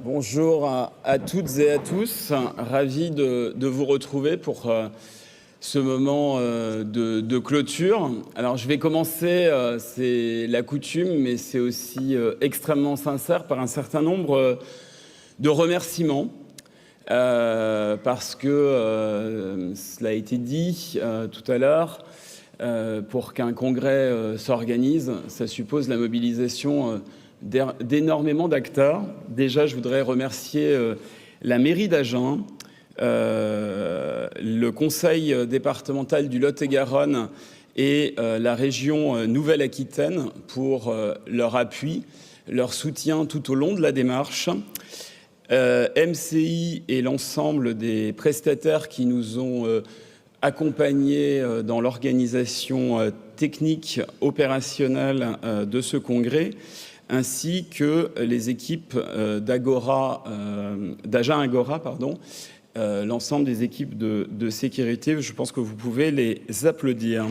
Bonjour à toutes et à tous, ravi de vous retrouver pour ce moment de clôture. Alors je vais commencer, c'est la coutume, mais c'est aussi extrêmement sincère par un certain nombre de remerciements. Parce que cela a été dit tout à l'heure, pour qu'un congrès s'organise, ça suppose la mobilisation d'énormément d'acteurs. Déjà, je voudrais remercier la mairie d'Agen, le conseil départemental du Lot-et-Garonne et la région Nouvelle-Aquitaine pour leur appui, leur soutien tout au long de la démarche. MCI et l'ensemble des prestataires qui nous ont accompagnés dans l'organisation technique opérationnelle de ce congrès, ainsi que les équipes d'Agen Agora, l'ensemble des équipes de sécurité. Je pense que vous pouvez les applaudir.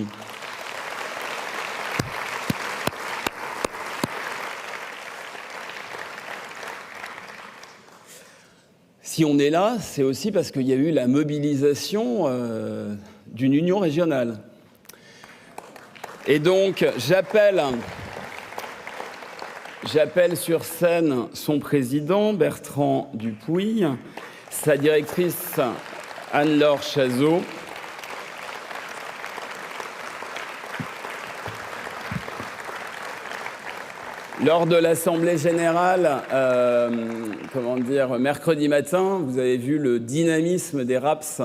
Si on est là, c'est aussi parce qu'il y a eu la mobilisation d'une union régionale. Et donc, j'appelle sur scène son président, Bertrand Dupuy, sa directrice, Anne-Laure Chazot, lors de l'Assemblée générale, mercredi matin, vous avez vu le dynamisme des RAPS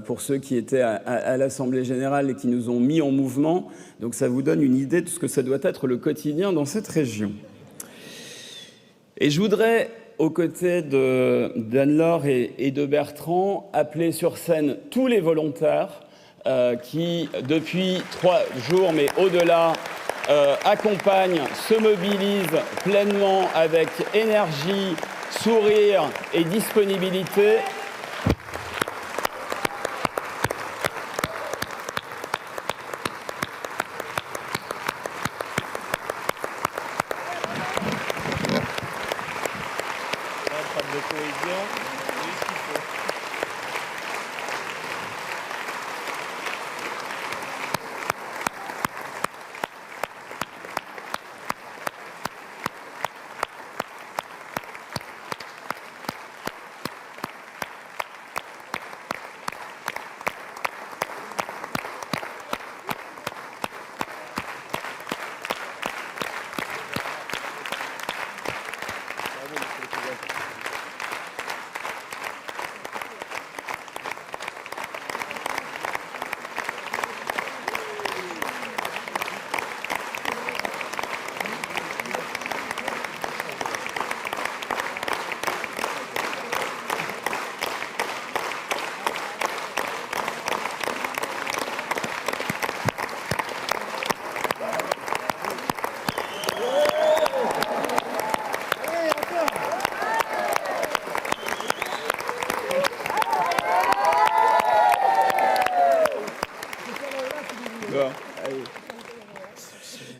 pour ceux qui étaient à l'Assemblée générale et qui nous ont mis en mouvement. Donc ça vous donne une idée de ce que ça doit être le quotidien dans cette région. Et je voudrais, aux côtés d'Anne-Laure et de Bertrand, appeler sur scène tous les volontaires qui, depuis 3 jours, mais au-delà, accompagnent, se mobilisent pleinement avec énergie, sourire et disponibilité.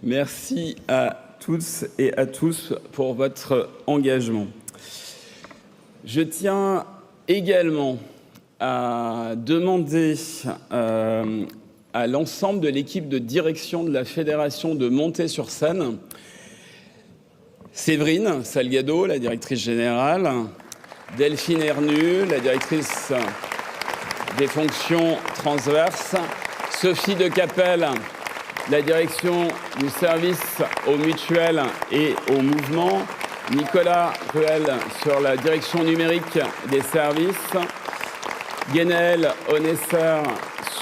Merci à toutes et à tous pour votre engagement. Je tiens également à demander à l'ensemble de l'équipe de direction de la fédération de monter sur scène. Séverine Salgado, la directrice générale, Delphine Hernu, la directrice des fonctions transverses, Sophie de Capelle, la direction du service aux mutuelles et aux mouvements, Nicolas Ruel sur la direction numérique des services, Guénel Onesser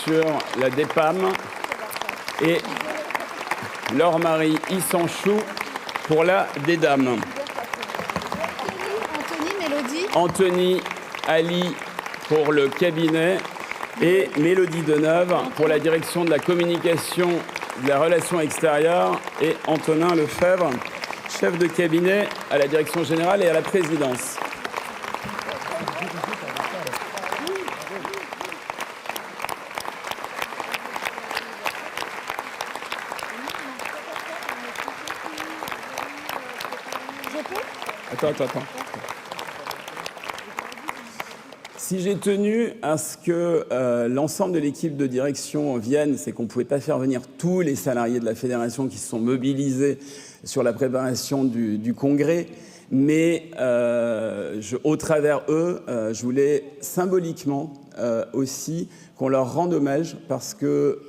sur la DEPAM et Laure-Marie Issanchou pour la DEDAM. Anthony Ali pour le cabinet et Mélodie Deneuve pour la direction de la communication, de la relation extérieure, et Antonin Lefebvre, chef de cabinet à la direction générale et à la présidence. Je peux ? Attends. Si j'ai tenu à ce que l'ensemble de l'équipe de direction vienne, c'est qu'on ne pouvait pas faire venir tous les salariés de la fédération qui se sont mobilisés sur la préparation du congrès, mais au travers eux, je voulais symboliquement aussi qu'on leur rende hommage parce que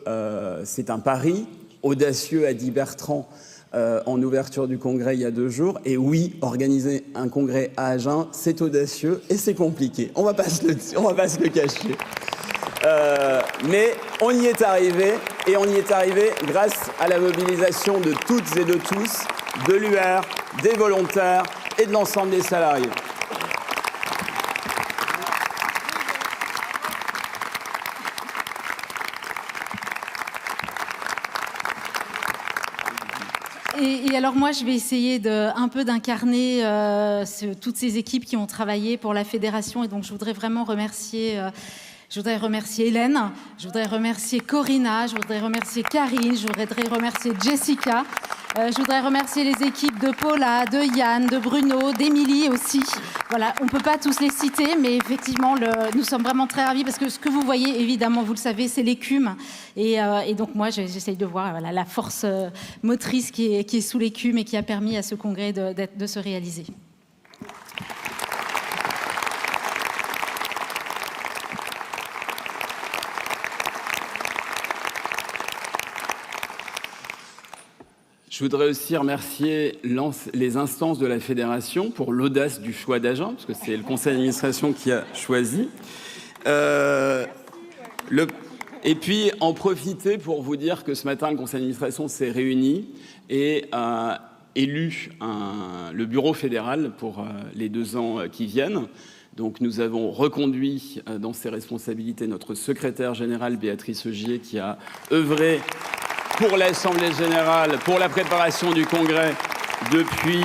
c'est un pari audacieux, a dit Bertrand en ouverture du congrès il y a 2 jours. Et oui, organiser un congrès à Agen, c'est audacieux et c'est compliqué. On va pas se le cacher. Mais on y est arrivé, et on y est arrivé grâce à la mobilisation de toutes et de tous, de l'UR, des volontaires et de l'ensemble des salariés. Et alors moi, je vais essayer un peu d'incarner toutes ces équipes qui ont travaillé pour la fédération. Et donc, je voudrais vraiment remercier... Je voudrais remercier Hélène, je voudrais remercier Corinna, je voudrais remercier Karine, je voudrais remercier Jessica, je voudrais remercier les équipes de Paula, de Yann, de Bruno, d'Émilie aussi. Voilà, on ne peut pas tous les citer, mais effectivement, nous sommes vraiment très ravis parce que ce que vous voyez, évidemment, vous le savez, c'est l'écume. Et donc moi, j'essaye de voir voilà, la force motrice qui est sous l'écume et qui a permis à ce congrès de se réaliser. Je voudrais aussi remercier les instances de la fédération pour l'audace du choix d'Agen, parce que c'est le conseil d'administration qui a choisi. Et puis en profiter pour vous dire que ce matin, le conseil d'administration s'est réuni et a élu le bureau fédéral pour les 2 ans qui viennent. Donc nous avons reconduit dans ses responsabilités notre secrétaire générale Béatrice Augier, qui a œuvré pour l'Assemblée générale, pour la préparation du congrès depuis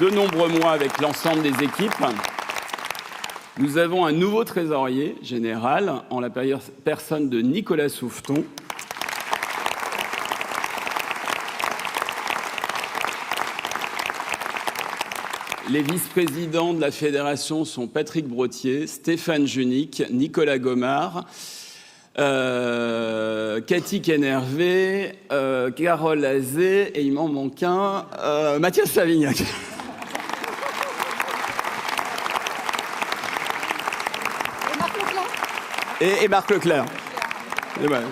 de nombreux mois avec l'ensemble des équipes. Nous avons un nouveau trésorier général en la personne de Nicolas Souffeton. Les vice-présidents de la fédération sont Patrick Brottier, Stéphane Junique, Nicolas Gomard, Cathy Kenervé, Carole Azé, et il m'en manque un, Mathias Savignac. Et Marc Leclerc. Et ben,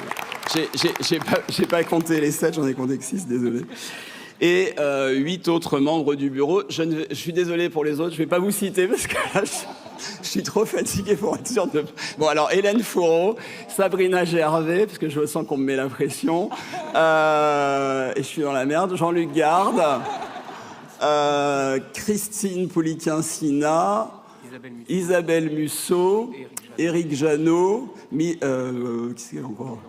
j'ai pas compté les 7, j'en ai compté que 6, désolé. Et 8 autres membres du bureau. Je suis désolé pour les autres, je vais pas vous citer parce que là, je suis trop fatigué pour être sûr de... Bon, alors, Hélène Fourreau, Sabrina Gervais, parce que je sens qu'on me met la pression. Et je suis dans la merde. Jean-Luc Garde. Christine Pouliquin-Sina. Isabelle Musso. Éric Jeannot. Qui c'est qu'il y a encore ?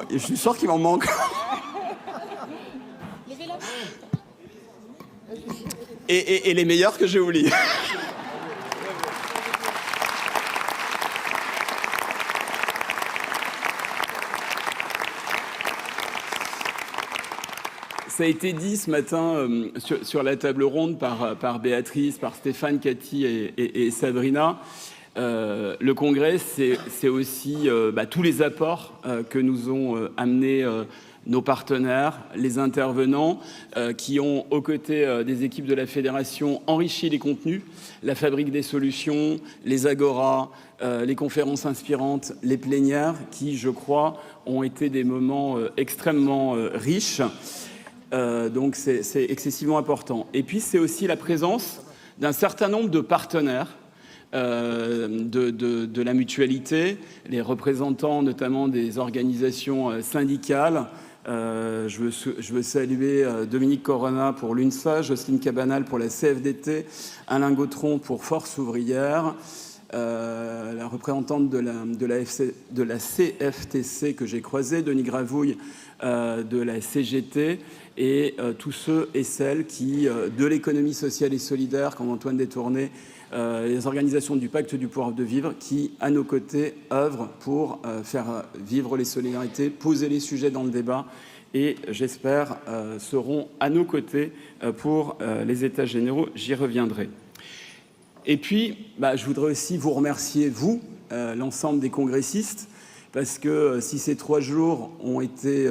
Je suis sûr qu'il m'en manque. Et les meilleurs que j'ai oubliés. Ça a été dit ce matin sur la table ronde par Béatrice, par Stéphane, Cathy et Sabrina. Le congrès, c'est aussi tous les apports que nous ont amenés nos partenaires, les intervenants, qui ont, aux côtés des équipes de la fédération, enrichi les contenus, la fabrique des solutions, les agoras, les conférences inspirantes, les plénières, qui, je crois, ont été des moments extrêmement riches. Donc c'est excessivement important. Et puis c'est aussi la présence d'un certain nombre de partenaires de la mutualité, les représentants notamment des organisations syndicales. Je veux saluer Dominique Corona pour l'UNSA, Jocelyne Cabanal pour la CFDT, Alain Gautron pour Force Ouvrière, la représentante de la CFTC que j'ai croisée, Denis Gravouille de la CGT, et tous ceux et celles qui, de l'économie sociale et solidaire, comme Antoine Détourné, les organisations du Pacte du pouvoir de vivre, qui, à nos côtés, œuvrent pour faire vivre les solidarités, poser les sujets dans le débat et j'espère seront à nos côtés pour les États généraux. J'y reviendrai. Et puis, je voudrais aussi vous remercier, vous, l'ensemble des congressistes, parce que si ces 3 jours ont été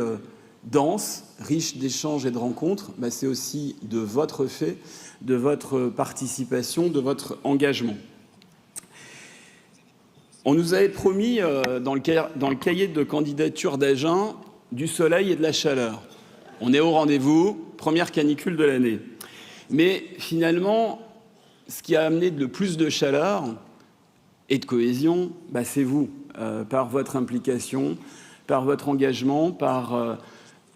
denses, riches d'échanges et de rencontres, c'est aussi de votre fait, de votre participation, de votre engagement. On nous avait promis, dans le cahier de candidature d'Agen, du soleil et de la chaleur. On est au rendez-vous, première canicule de l'année. Mais finalement, ce qui a amené le plus de chaleur et de cohésion, c'est vous, par votre implication, par votre engagement, par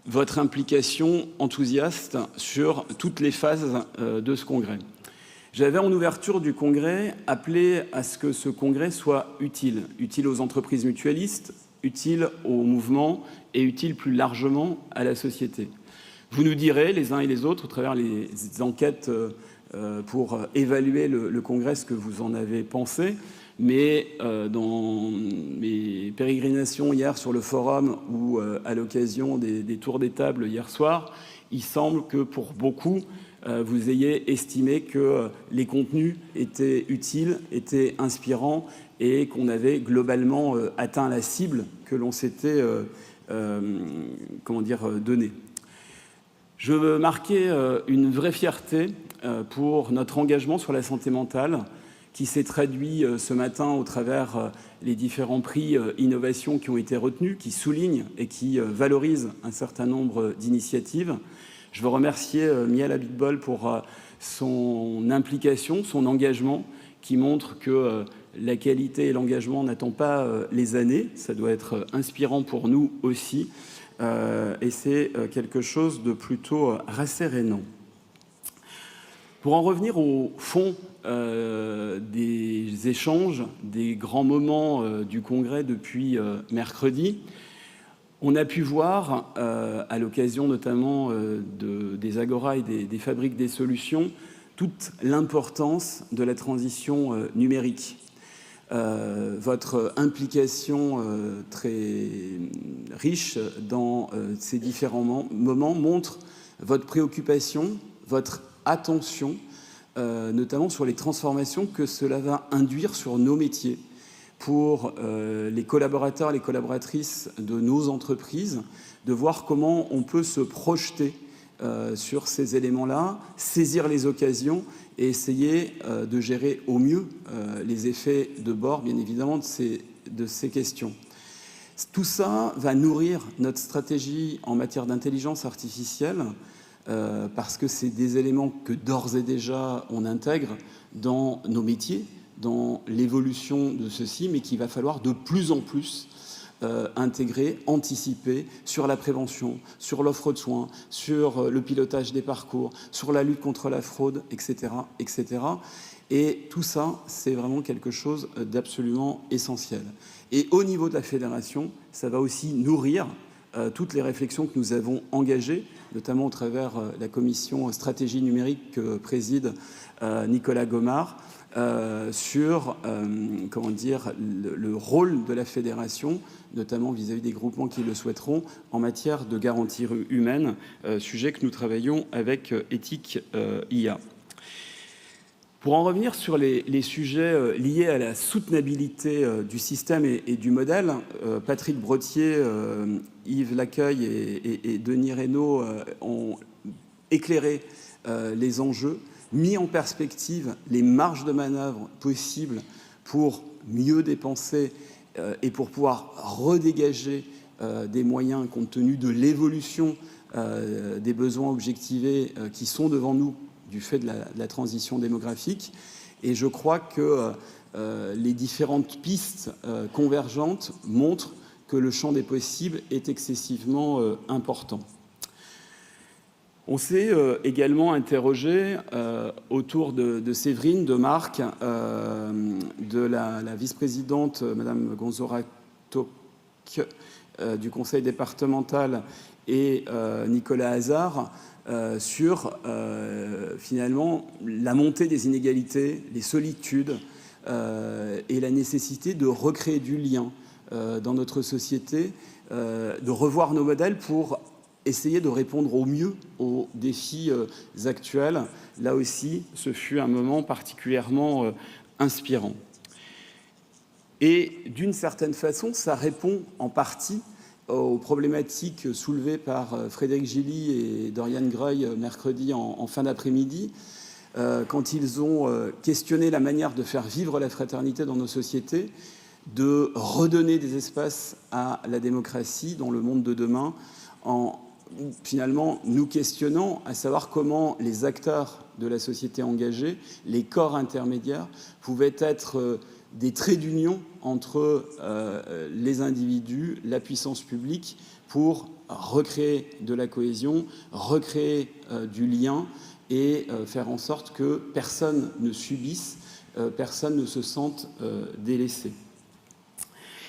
votre implication enthousiaste sur toutes les phases de ce congrès. J'avais, en ouverture du congrès, appelé à ce que ce congrès soit utile aux entreprises mutualistes, utile au mouvement et utile plus largement à la société. Vous nous direz, les uns et les autres, au travers les enquêtes pour évaluer le congrès, ce que vous en avez pensé. Mais dans mes pérégrinations hier sur le forum ou à l'occasion des tours des tables hier soir, il semble que pour beaucoup, vous ayez estimé que les contenus étaient utiles, étaient inspirants et qu'on avait globalement atteint la cible que l'on s'était donnée. Je veux marquer une vraie fierté pour notre engagement sur la santé mentale, qui s'est traduit ce matin au travers les différents prix innovation qui ont été retenus, qui soulignent et qui valorisent un certain nombre d'initiatives. Je veux remercier Miel Abitbol pour son implication, son engagement, qui montre que la qualité et l'engagement n'attendent pas les années. Ça doit être inspirant pour nous aussi. Et c'est quelque chose de plutôt rassérénant. Pour en revenir au fond des échanges, des grands moments du Congrès depuis mercredi, on a pu voir, à l'occasion notamment des Agora et des Fabriques des solutions, toute l'importance de la transition numérique. Votre implication très riche dans ces différents moments montre votre préoccupation, votre attention, notamment sur les transformations que cela va induire sur nos métiers pour les collaborateurs et les collaboratrices de nos entreprises, de voir comment on peut se projeter sur ces éléments-là, saisir les occasions et essayer de gérer au mieux les effets de bord, bien évidemment, de ces questions. Tout ça va nourrir notre stratégie en matière d'intelligence artificielle, parce que c'est des éléments que d'ores et déjà on intègre dans nos métiers, dans l'évolution de ceux-ci, mais qu'il va falloir de plus en plus intégrer, anticiper sur la prévention, sur l'offre de soins, sur le pilotage des parcours, sur la lutte contre la fraude, etc., etc. Et tout ça, c'est vraiment quelque chose d'absolument essentiel. Et au niveau de la fédération, ça va aussi nourrir toutes les réflexions que nous avons engagées, notamment au travers la commission stratégie numérique que préside Nicolas Gomard, sur le rôle de la fédération, notamment vis-à-vis des groupements qui le souhaiteront, en matière de garantie humaine, sujet que nous travaillons avec Éthique IA. Pour en revenir sur les sujets liés à la soutenabilité du système et du modèle, Patrick Brottier, Yves Lacueille et Denis Reynaud ont éclairé les enjeux, mis en perspective les marges de manœuvre possibles pour mieux dépenser et pour pouvoir redégager des moyens compte tenu de l'évolution des besoins objectivés qui sont devant nous du fait de la transition démographique. Et je crois que les différentes pistes convergentes montrent que le champ des possibles est excessivement important. On s'est également interrogé autour de Séverine, de Marc, de la vice-présidente, Madame Gonzoratok, du conseil départemental, et Nicolas Hazard, sur finalement la montée des inégalités, les solitudes et la nécessité de recréer du lien dans notre société, de revoir nos modèles pour essayer de répondre au mieux aux défis actuels. Là aussi, ce fut un moment particulièrement inspirant. Et d'une certaine façon, ça répond en partie aux problématiques soulevées par Frédéric Gilly et Dorian Gray mercredi en fin d'après-midi, quand ils ont questionné la manière de faire vivre la fraternité dans nos sociétés, de redonner des espaces à la démocratie dans le monde de demain, en finalement nous questionnant à savoir comment les acteurs de la société engagée, les corps intermédiaires, pouvaient être des traits d'union entre les individus, la puissance publique, pour recréer de la cohésion, recréer du lien et faire en sorte que personne ne subisse, personne ne se sente délaissé.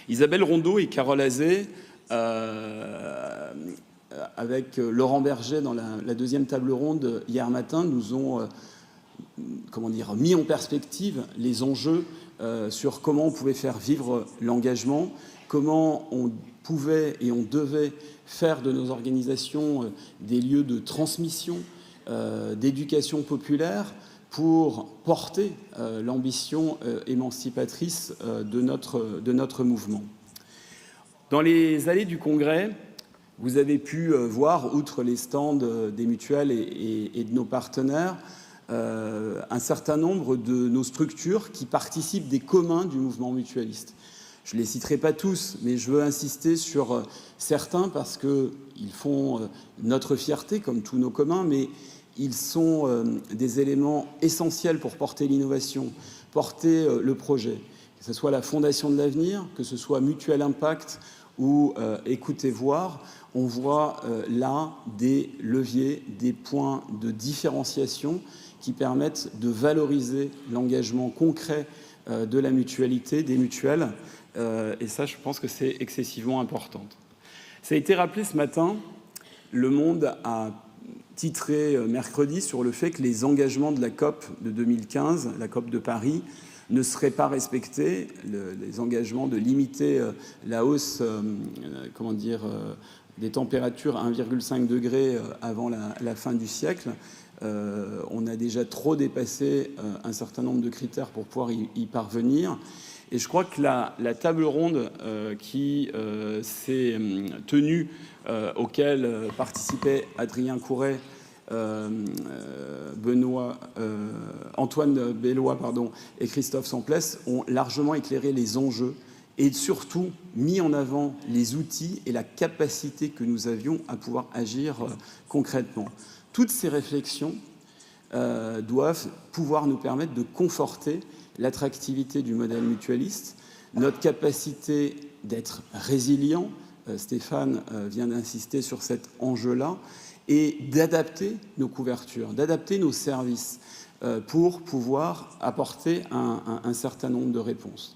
Isabelle Rondeau et Carole Azé, avec Laurent Berger dans la deuxième table ronde hier matin, nous ont mis en perspective les enjeux sur comment on pouvait faire vivre l'engagement, comment on pouvait et on devait faire de nos organisations des lieux de transmission, d'éducation populaire pour porter l'ambition émancipatrice de notre mouvement. Dans les allées du Congrès, vous avez pu voir, outre les stands des mutuelles et de nos partenaires, un certain nombre de nos structures qui participent des communs du mouvement mutualiste. Je ne les citerai pas tous, mais je veux insister sur certains parce qu'ils font notre fierté, comme tous nos communs, mais ils sont des éléments essentiels pour porter l'innovation, porter le projet. Que ce soit la Fondation de l'Avenir, que ce soit Mutuel Impact ou Écoutez Voir, on voit là des leviers, des points de différenciation qui permettent de valoriser l'engagement concret de la mutualité, des mutuelles. Et ça, je pense que c'est excessivement important. Ça a été rappelé ce matin, Le Monde a titré mercredi sur le fait que les engagements de la COP de 2015, la COP de Paris, ne seraient pas respectés, les engagements de limiter la hausse des températures à 1,5 degré avant la fin du siècle. On a déjà trop dépassé un certain nombre de critères pour pouvoir y parvenir. Et je crois que la table ronde qui s'est tenue, auquel participaient Adrien Couret, Antoine Bellois et Christophe Samplès, ont largement éclairé les enjeux et surtout mis en avant les outils et la capacité que nous avions à pouvoir agir concrètement. Toutes ces réflexions doivent pouvoir nous permettre de conforter l'attractivité du modèle mutualiste, notre capacité d'être résilient, Stéphane vient d'insister sur cet enjeu-là, et d'adapter nos couvertures, d'adapter nos services pour pouvoir apporter un certain nombre de réponses.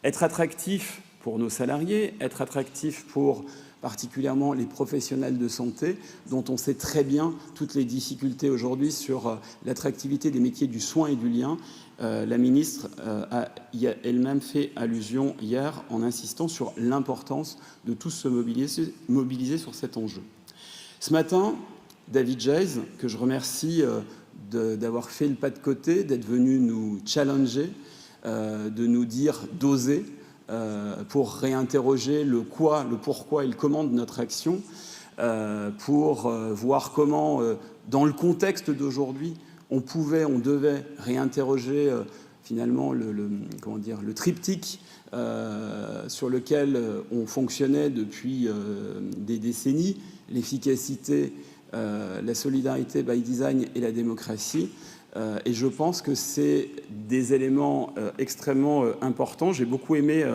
Être attractif pour nos salariés, être attractif pour particulièrement les professionnels de santé, dont on sait très bien toutes les difficultés aujourd'hui sur l'attractivité des métiers du soin et du lien. La ministre y a elle-même fait allusion hier en insistant sur l'importance de tous se mobiliser sur cet enjeu. Ce matin, David Jayes, que je remercie d'avoir fait le pas de côté, d'être venu nous challenger, de nous dire d'oser, pour réinterroger le quoi, le pourquoi et le comment de notre action, pour voir comment, dans le contexte d'aujourd'hui, on devait réinterroger finalement le triptyque sur lequel on fonctionnait depuis des décennies, l'efficacité, la solidarité by design et la démocratie. Et je pense que c'est des éléments extrêmement importants. J'ai beaucoup aimé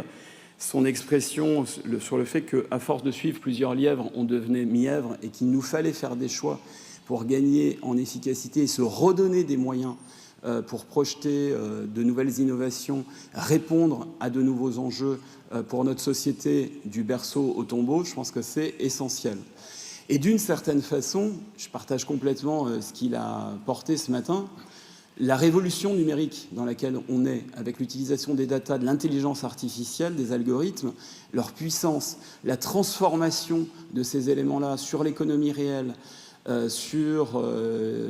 son expression sur le fait qu'à force de suivre plusieurs lièvres, on devenait mièvre et qu'il nous fallait faire des choix pour gagner en efficacité et se redonner des moyens pour projeter de nouvelles innovations, répondre à de nouveaux enjeux pour notre société du berceau au tombeau. Je pense que c'est essentiel. Et d'une certaine façon, je partage complètement ce qu'il a porté ce matin, La révolution numérique dans laquelle on est, avec l'utilisation des data, de l'intelligence artificielle, des algorithmes, leur puissance, la transformation de ces éléments-là sur l'économie réelle, sur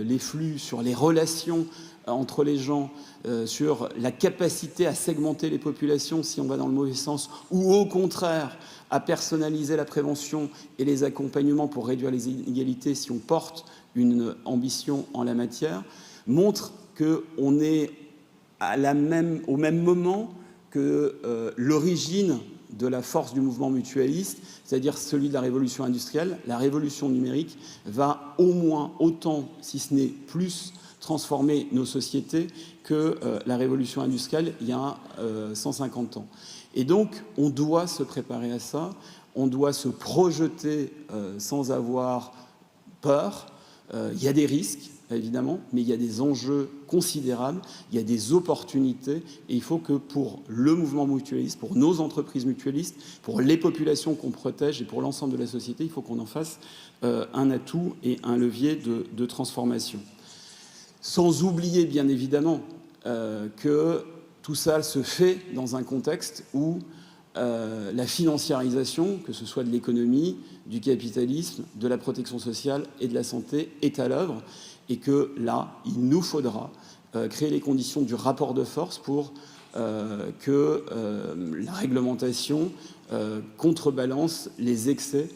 les flux, sur les relations entre les gens, sur la capacité à segmenter les populations si on va dans le mauvais sens, ou au contraire à personnaliser la prévention et les accompagnements pour réduire les inégalités si on porte une ambition en la matière, montre qu'on est au même moment que l'origine de la force du mouvement mutualiste, c'est-à-dire celui de la révolution industrielle. La révolution numérique va au moins autant, si ce n'est plus, transformer nos sociétés que la révolution industrielle il y a 150 ans. Et donc, on doit se préparer à ça, on doit se projeter sans avoir peur. Il y a des risques, évidemment, mais il y a des enjeux considérables, il y a des opportunités, et il faut que pour le mouvement mutualiste, pour nos entreprises mutualistes, pour les populations qu'on protège et pour l'ensemble de la société, il faut qu'on en fasse un atout et un levier de transformation. Sans oublier, bien évidemment, que tout ça se fait dans un contexte où la financiarisation, que ce soit de l'économie, du capitalisme, de la protection sociale et de la santé, est à l'œuvre, et que là, il nous faudra créer les conditions du rapport de force pour que la réglementation contrebalance les excès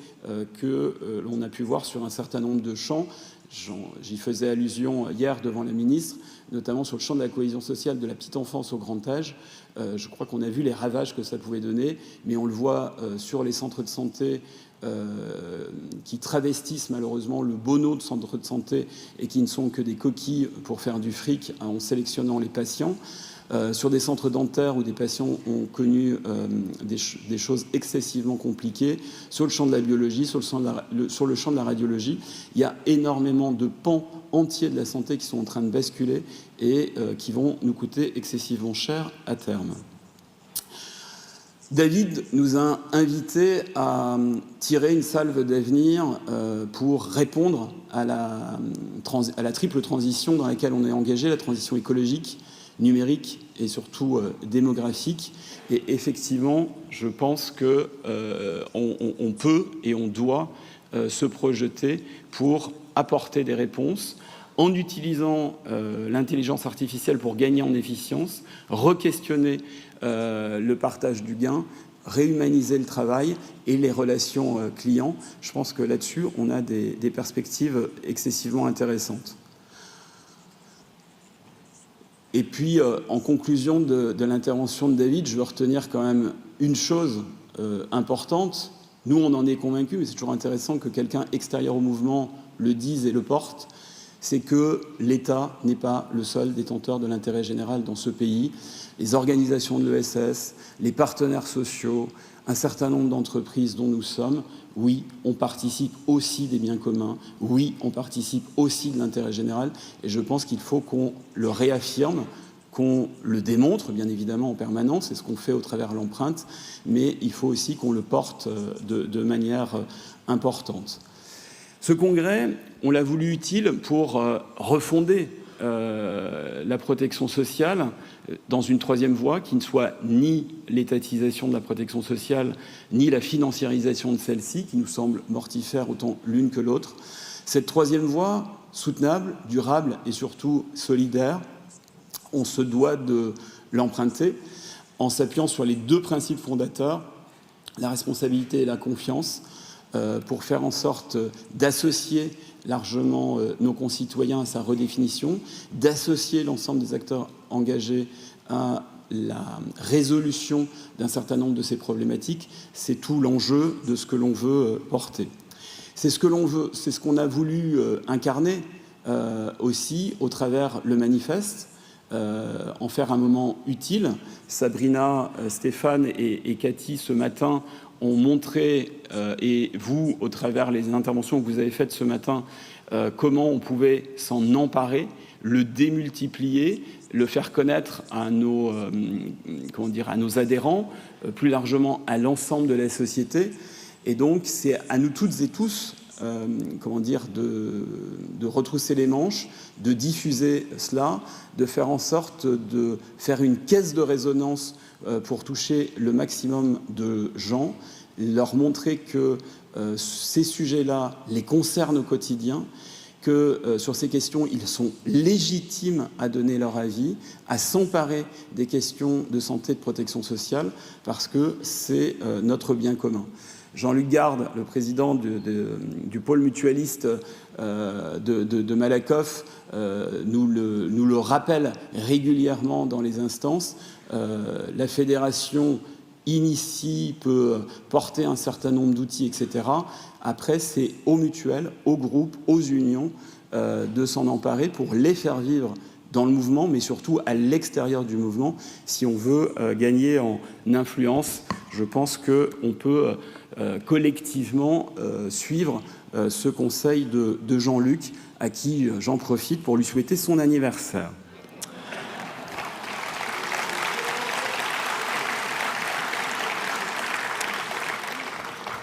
que l'on a pu voir sur un certain nombre de champs. J'y faisais allusion hier devant la ministre, notamment sur le champ de la cohésion sociale de la petite enfance au grand âge. Je crois qu'on a vu les ravages que ça pouvait donner, mais on le voit sur les centres de santé qui travestissent malheureusement le beau nom de centres de santé et qui ne sont que des coquilles pour faire du fric en sélectionnant les patients. Sur des centres dentaires où des patients ont connu des choses excessivement compliquées, sur le champ de la biologie, sur le champ de la radiologie, il y a énormément de pans entiers de la santé qui sont en train de basculer et qui vont nous coûter excessivement cher à terme. David nous a invités à tirer une salve d'avenir pour répondre à la triple transition dans laquelle on est engagé, la transition écologique, numérique et surtout démographique. Et effectivement, je pense que on peut et on doit se projeter pour apporter des réponses en utilisant l'intelligence artificielle pour gagner en efficience, re-questionner le partage du gain, réhumaniser le travail et les relations clients. Je pense que là-dessus, on a des perspectives excessivement intéressantes. Et puis, en conclusion de l'intervention de David, je veux retenir quand même une chose importante. Nous, on en est convaincus, mais c'est toujours intéressant que quelqu'un extérieur au mouvement le dise et le porte. C'est que l'État n'est pas le seul détenteur de l'intérêt général dans ce pays. Les organisations de l'ESS, les partenaires sociaux, un certain nombre d'entreprises dont nous sommes, oui, on participe aussi des biens communs, oui, on participe aussi de l'intérêt général, et je pense qu'il faut qu'on le réaffirme, qu'on le démontre, bien évidemment, en permanence, c'est ce qu'on fait au travers de l'empreinte, mais il faut aussi qu'on le porte de manière importante. Ce congrès, on l'a voulu utile pour refonder la protection sociale dans une troisième voie qui ne soit ni l'étatisation de la protection sociale, ni la financiarisation de celle-ci, qui nous semble mortifère autant l'une que l'autre. Cette troisième voie, soutenable, durable et surtout solidaire, on se doit de l'emprunter en s'appuyant sur les deux principes fondateurs, la responsabilité et la confiance, pour faire en sorte d'associer largement nos concitoyens à sa redéfinition, d'associer l'ensemble des acteurs engagés à la résolution d'un certain nombre de ces problématiques. C'est tout l'enjeu de ce que l'on veut porter. C'est ce que l'on veut, c'est ce qu'on a voulu incarner aussi au travers le manifeste, en faire un moment utile. Sabrina, Stéphane et Cathy ce matin ont montré, et vous, au travers les interventions que vous avez faites ce matin, comment on pouvait s'en emparer, le démultiplier, le faire connaître à nos, à nos adhérents, plus largement à l'ensemble de la société. Et donc, c'est à nous toutes et tous de retrousser les manches, de diffuser cela, de faire en sorte de faire une caisse de résonance pour toucher le maximum de gens, leur montrer que ces sujets-là les concernent au quotidien, que sur ces questions, ils sont légitimes à donner leur avis, à s'emparer des questions de santé et de protection sociale, parce que c'est notre bien commun. Jean-Luc Garde, le président du pôle mutualiste de Malakoff, nous le rappelle régulièrement dans les instances. La fédération initie, peut porter un certain nombre d'outils, etc. Après, c'est aux mutuelles, aux groupes, aux unions de s'en emparer pour les faire vivre dans le mouvement, mais surtout à l'extérieur du mouvement. Si on veut gagner en influence, je pense qu'on peut collectivement suivre ce conseil de Jean-Luc, à qui j'en profite pour lui souhaiter son anniversaire.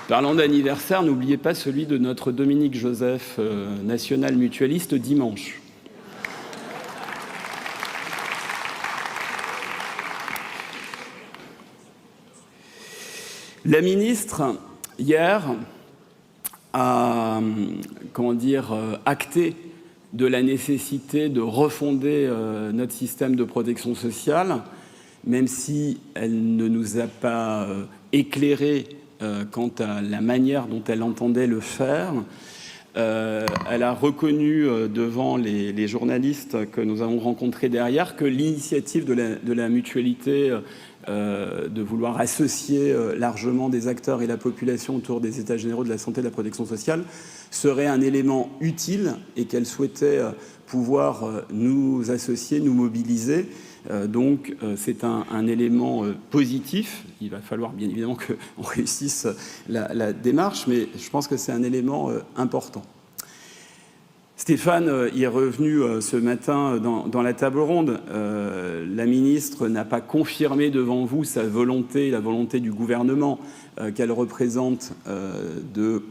Parlant d'anniversaire, n'oubliez pas celui de notre Dominique Joseph, national mutualiste, dimanche. La ministre, hier, a acté de la nécessité de refonder notre système de protection sociale, même si elle ne nous a pas éclairé quant à la manière dont elle entendait le faire. Elle a reconnu devant les journalistes que nous avons rencontrés derrière que l'initiative de la mutualité de vouloir associer largement des acteurs et la population autour des États généraux de la santé et de la protection sociale serait un élément utile et qu'elle souhaitait pouvoir nous associer, nous mobiliser. Donc c'est un élément positif. Il va falloir bien évidemment qu'on réussisse la démarche, mais je pense que c'est un élément important. Stéphane y est revenu ce matin dans la table ronde. La ministre n'a pas confirmé devant vous sa volonté, la volonté du gouvernement qu'elle représente de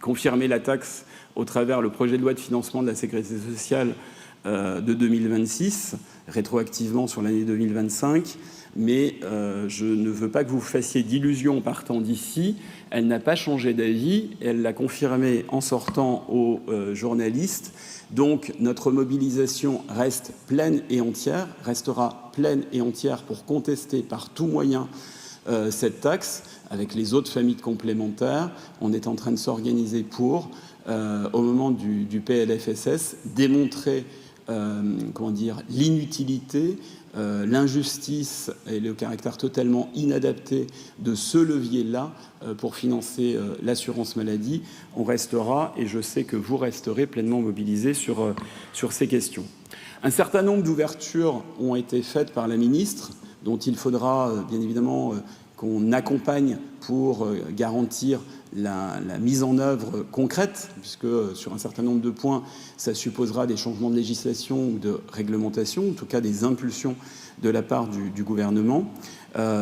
confirmer la taxe au travers le projet de loi de financement de la sécurité sociale de 2026, rétroactivement sur l'année 2025. Mais je ne veux pas que vous fassiez d'illusions en partant d'ici. Elle n'a pas changé d'avis, elle l'a confirmé en sortant aux journalistes. Donc notre mobilisation reste pleine et entière, restera pleine et entière pour contester par tout moyen cette taxe avec les autres familles complémentaires. On est en train de s'organiser pour, au moment du PLFSS, démontrer l'inutilité, l'injustice et le caractère totalement inadapté de ce levier-là pour financer l'assurance maladie. On restera, et je sais que vous resterez pleinement mobilisés sur ces questions. Un certain nombre d'ouvertures ont été faites par la ministre, dont il faudra bien évidemment qu'on accompagne pour garantir la mise en œuvre concrète, puisque sur un certain nombre de points, ça supposera des changements de législation ou de réglementation, en tout cas des impulsions de la part du gouvernement,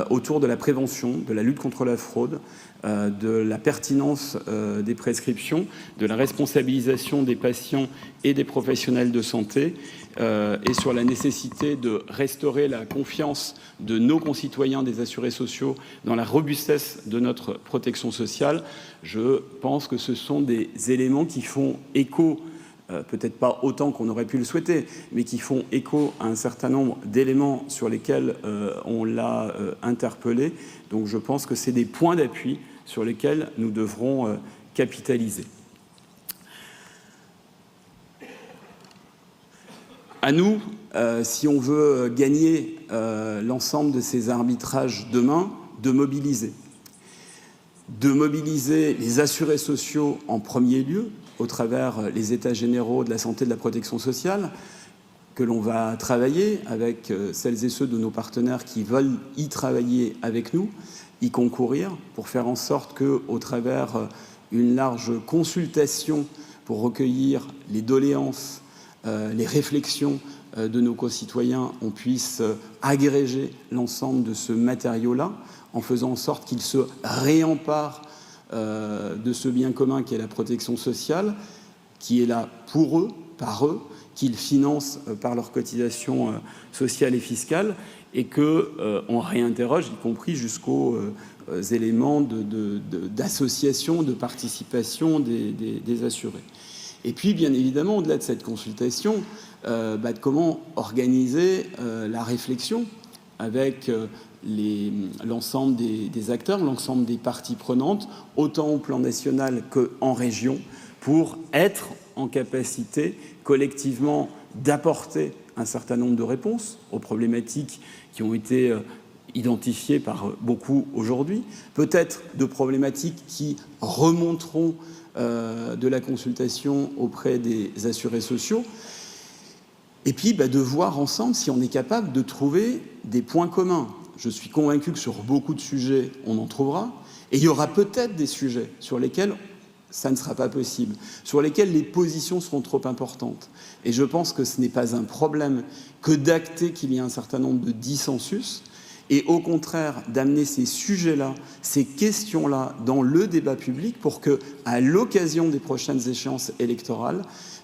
autour de la prévention, de la lutte contre la fraude, de la pertinence des prescriptions, de la responsabilisation des patients et des professionnels de santé, et sur la nécessité de restaurer la confiance de nos concitoyens, des assurés sociaux, dans la robustesse de notre protection sociale. Je pense que ce sont des éléments qui font écho, peut-être pas autant qu'on aurait pu le souhaiter, mais qui font écho à un certain nombre d'éléments sur lesquels on l'a interpellé. Donc je pense que c'est des points d'appui sur lesquels nous devrons capitaliser. À nous, si on veut gagner l'ensemble de ces arbitrages demain, de mobiliser les assurés sociaux en premier lieu, au travers les États généraux de la santé et de la protection sociale, que l'on va travailler avec celles et ceux de nos partenaires qui veulent y travailler avec nous, y concourir, pour faire en sorte qu'au travers une large consultation pour recueillir les doléances, les réflexions de nos concitoyens, on puisse agréger l'ensemble de ce matériau-là, en faisant en sorte qu'il se réempare de ce bien commun qu'est la protection sociale, qui est là pour eux, par eux, qu'ils financent par leurs cotisations sociales et fiscales, et qu'on réinterroge, y compris jusqu'aux éléments d'association, de participation des assurés. Et puis, bien évidemment, au-delà de cette consultation, de comment organiser la réflexion avec l'ensemble des acteurs, l'ensemble des parties prenantes, autant au plan national qu'en région, pour être en capacité collectivement d'apporter un certain nombre de réponses aux problématiques qui ont été identifiées par beaucoup aujourd'hui, peut-être de problématiques qui remonteront de la consultation auprès des assurés sociaux, et puis de voir ensemble si on est capable de trouver des points communs. Je suis convaincu que sur beaucoup de sujets, on en trouvera, et il y aura peut-être des sujets sur lesquels ça ne sera pas possible, sur lesquels les positions seront trop importantes. Et je pense que ce n'est pas un problème que d'acter qu'il y a un certain nombre de dissensus, et au contraire d'amener ces sujets-là, ces questions-là dans le débat public pour que, à l'occasion des prochaines échéances électorales,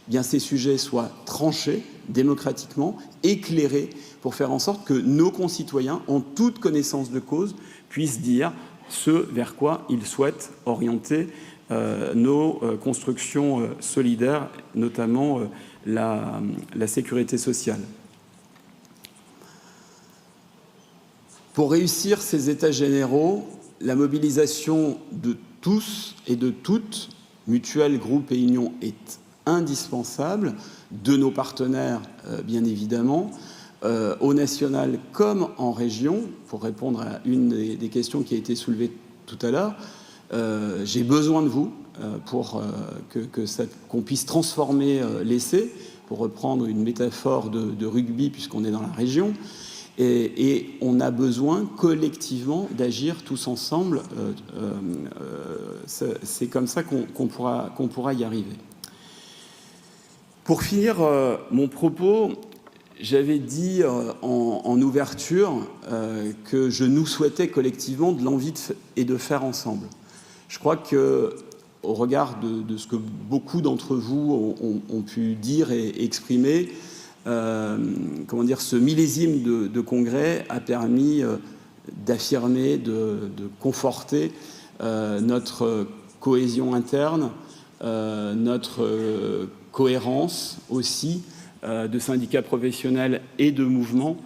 bien ces sujets soient tranchés démocratiquement, éclairés, pour faire en sorte que nos concitoyens, en toute connaissance de cause, puissent dire ce vers quoi ils souhaitent orienter nos constructions solidaires, notamment la sécurité sociale. Pour réussir ces états généraux, la mobilisation de tous et de toutes, mutuelles, groupes et unions, est indispensable, de nos partenaires, bien évidemment, au national comme en région. Pour répondre à une des questions qui a été soulevée tout à l'heure, j'ai besoin de vous pour qu'on puisse transformer l'essai, pour reprendre une métaphore de rugby, puisqu'on est dans la région. Et on a besoin collectivement d'agir tous ensemble. C'est comme ça qu'on pourra y arriver. Pour finir mon propos, j'avais dit en ouverture que je nous souhaitais collectivement de l'envie et de faire ensemble. Je crois que, au regard de ce que beaucoup d'entre vous ont pu dire et exprimer, ce millésime de congrès a permis d'affirmer, de conforter notre cohésion interne, notre cohérence aussi de syndicats professionnels et de mouvements.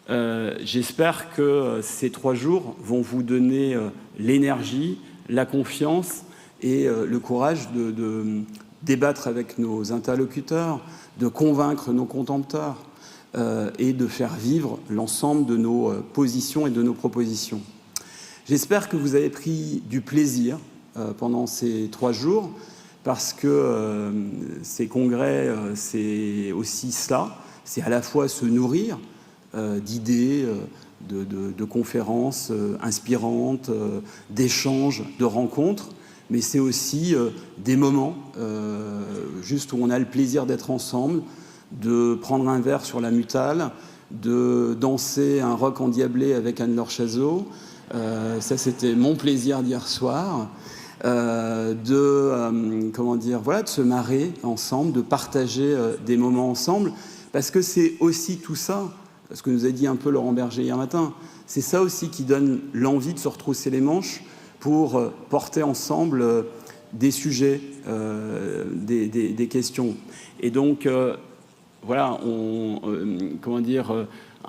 J'espère que ces 3 jours vont vous donner l'énergie, la confiance et le courage de débattre avec nos interlocuteurs, de convaincre nos contempteurs et de faire vivre l'ensemble de nos positions et de nos propositions. J'espère que vous avez pris du plaisir pendant ces 3 jours, parce que ces congrès, c'est aussi cela, c'est à la fois se nourrir d'idées, de conférences inspirantes, d'échanges, de rencontres, mais c'est aussi des moments juste où on a le plaisir d'être ensemble, de prendre un verre sur la Mutale, de danser un rock endiablé avec Anne-Laure Chazot. Ça, c'était mon plaisir d'hier soir. De se marrer ensemble, de partager des moments ensemble, parce que c'est aussi tout ça, ce que nous a dit un peu Laurent Berger hier matin, c'est ça aussi qui donne l'envie de se retrousser les manches pour porter ensemble des sujets, des questions. Et donc, un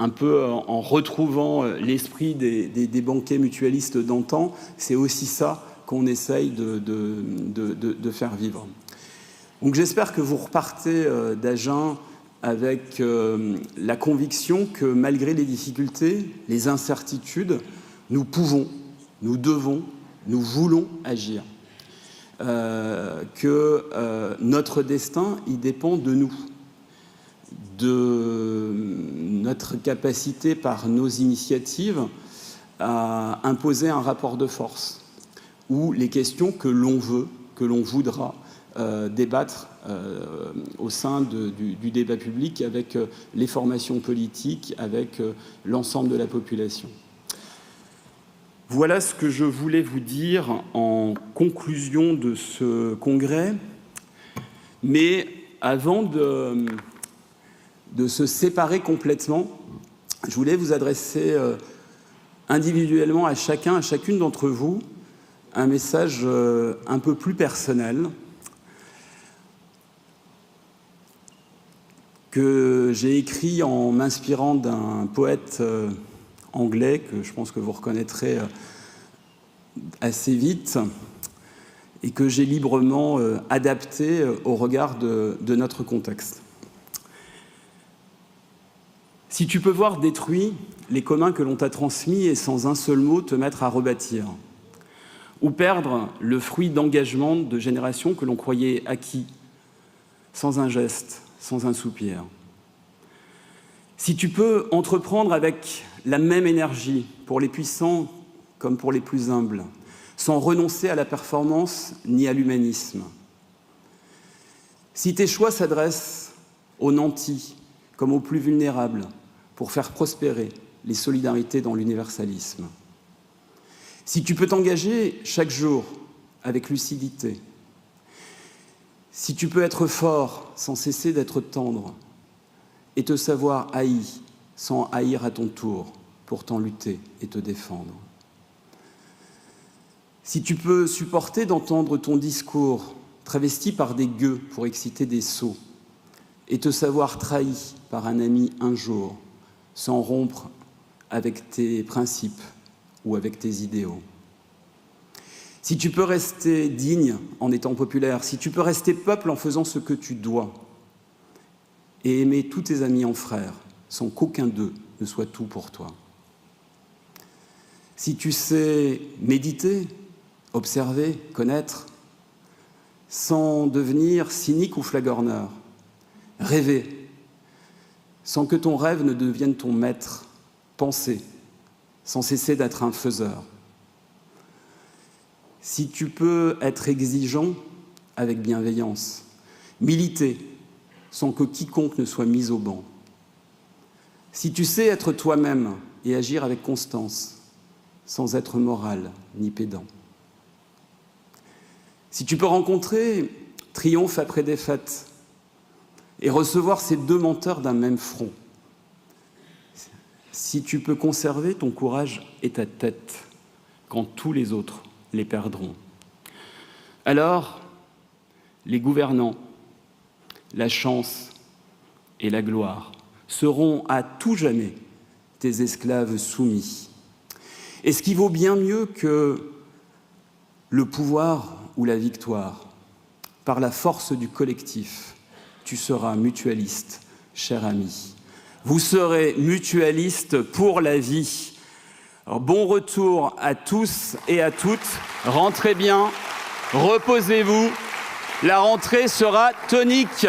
peu en retrouvant l'esprit des banquiers mutualistes d'antan, c'est aussi ça qu'on essaye de faire vivre. Donc j'espère que vous repartez d'Agen avec la conviction que malgré les difficultés, les incertitudes, nous pouvons, nous devons, nous voulons agir. Que notre destin, il dépend de nous, de notre capacité par nos initiatives à imposer un rapport de force, ou les questions que l'on veut, que l'on voudra débattre au sein du débat public avec les formations politiques, avec l'ensemble de la population. Voilà ce que je voulais vous dire en conclusion de ce congrès. Mais avant de se séparer complètement, je voulais vous adresser individuellement à chacun, à chacune d'entre vous, un message un peu plus personnel que j'ai écrit en m'inspirant d'un poète anglais que je pense que vous reconnaîtrez assez vite et que j'ai librement adapté au regard de notre contexte. Si tu peux voir détruits les communs que l'on t'a transmis et sans un seul mot te mettre à rebâtir, ou perdre le fruit d'engagement de générations que l'on croyait acquis, sans un geste, sans un soupir. Si tu peux entreprendre avec la même énergie pour les puissants comme pour les plus humbles, sans renoncer à la performance ni à l'humanisme. Si tes choix s'adressent aux nantis comme aux plus vulnérables pour faire prospérer les solidarités dans l'universalisme. Si tu peux t'engager chaque jour avec lucidité, si tu peux être fort sans cesser d'être tendre et te savoir haï sans haïr à ton tour, pourtant lutter et te défendre. Si tu peux supporter d'entendre ton discours travesti par des gueux pour exciter des sots et te savoir trahi par un ami un jour sans rompre avec tes principes ou avec tes idéaux. Si tu peux rester digne en étant populaire, si tu peux rester peuple en faisant ce que tu dois et aimer tous tes amis en frères sans qu'aucun d'eux ne soit tout pour toi. Si tu sais méditer, observer, connaître, sans devenir cynique ou flagorneur, rêver, sans que ton rêve ne devienne ton maître, penser, sans cesser d'être un faiseur. Si tu peux être exigeant avec bienveillance, militer sans que quiconque ne soit mis au banc. Si tu sais être toi-même et agir avec constance, sans être moral ni pédant. Si tu peux rencontrer triomphe après défaite et recevoir ces deux menteurs d'un même front. Si tu peux conserver ton courage et ta tête quand tous les autres les perdront. Alors, les gouvernants, la chance et la gloire seront à tout jamais tes esclaves soumis. Et ce qui vaut bien mieux que le pouvoir ou la victoire, par la force du collectif, tu seras mutualiste, cher ami. Vous serez mutualiste pour la vie. Alors, bon retour à tous et à toutes. Rentrez bien, reposez-vous. La rentrée sera tonique.